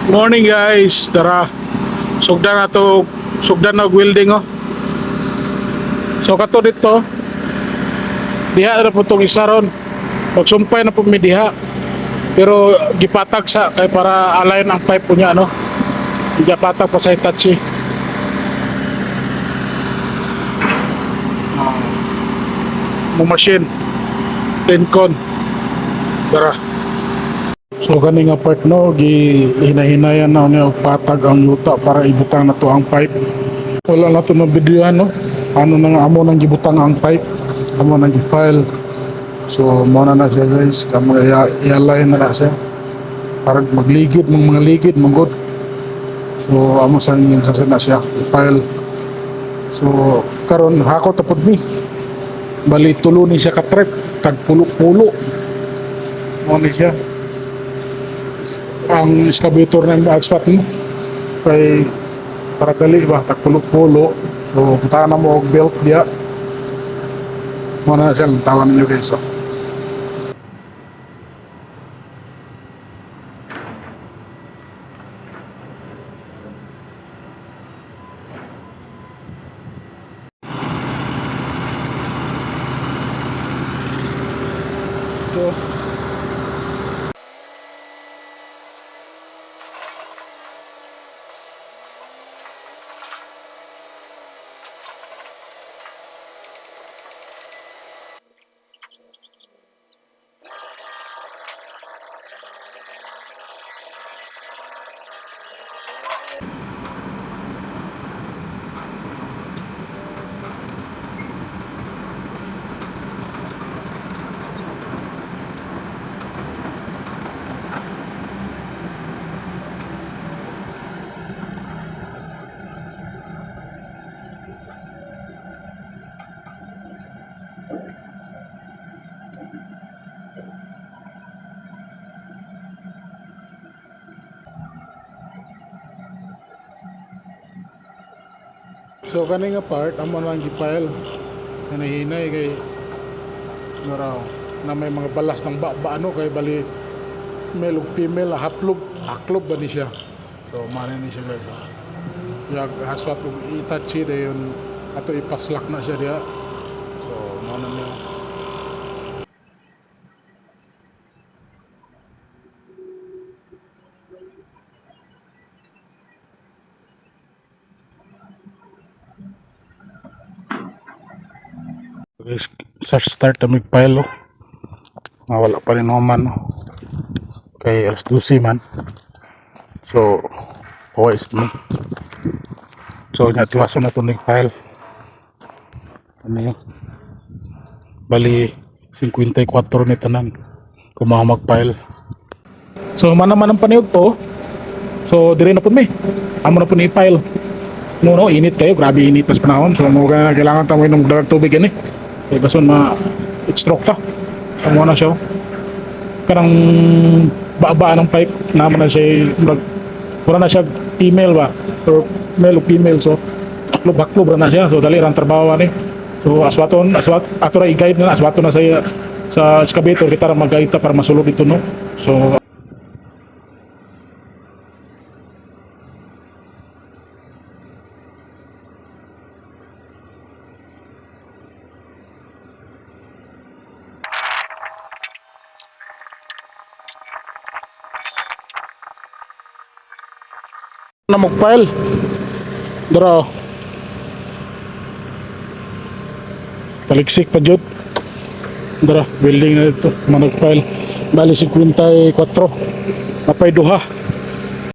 Morning guys, tara. Sugdan na to, sugdan na welding oh. So kato dito, diha na po itong isa ron. Pagsumpay na po may diha. Pero gipatag sa kay para align ang pipe po niya no. Gipatag pa sa Hitachi. Mo machine. Tencon. Tara. So gani nga part no, hinayan na niya patag ang yuta para ibutang na to ang pipe. Wala na to na videohan no. Ano na nga amo nang gibutang ang pipe, amo nang gi-file. So mo na siya guys, kamo i-align na siya para magligid mga ligid magod. So amo sa ingin sa na siya file. So karon hako tapod ni. Bali tulo ni siya ka trip kag pulo-pulo. Mo ni siya ang excavator ng asphalt mo kay para dali ba tagpulo-pulo. So punta na mo og belt dia mo na siya tawan niyo guys oh. So So kani nga part amo lang gi-file hinahinay kay maraw na may mga balas ng ano kay bali male ug female haklob ba ni siya. So mano ni siya guys. Yag haswat ug Hitachi dayon ato ipaslak na siya diha. So mano niya. Start na mag-file oh. Wala pa rin naman oh. Kay alas 12 man. So always me. So natiwaso na ito nag-file. Ano yun? Bali 54 ni tanan kung mag-file. So man ang paniyog to. So dire na po mi. Amo na po ni file. No, init kayo, grabe init tas panahon. So mo kailangan tamoy ng dalag tubig ani. Kaya bason ma-extract ta. So muna siya. Karang baba ng pipe naman na siya. Wala na siya female ba? Or male o female. So baklo na siya. So dali rang trabaho ni. So aswat ato ra i-guide na aswaton na sa excavator kita ra mag-guide ta para masulod dito no. So na mag-file dara taliksik pa jud dara building na ito mag-file bali 54 napay duha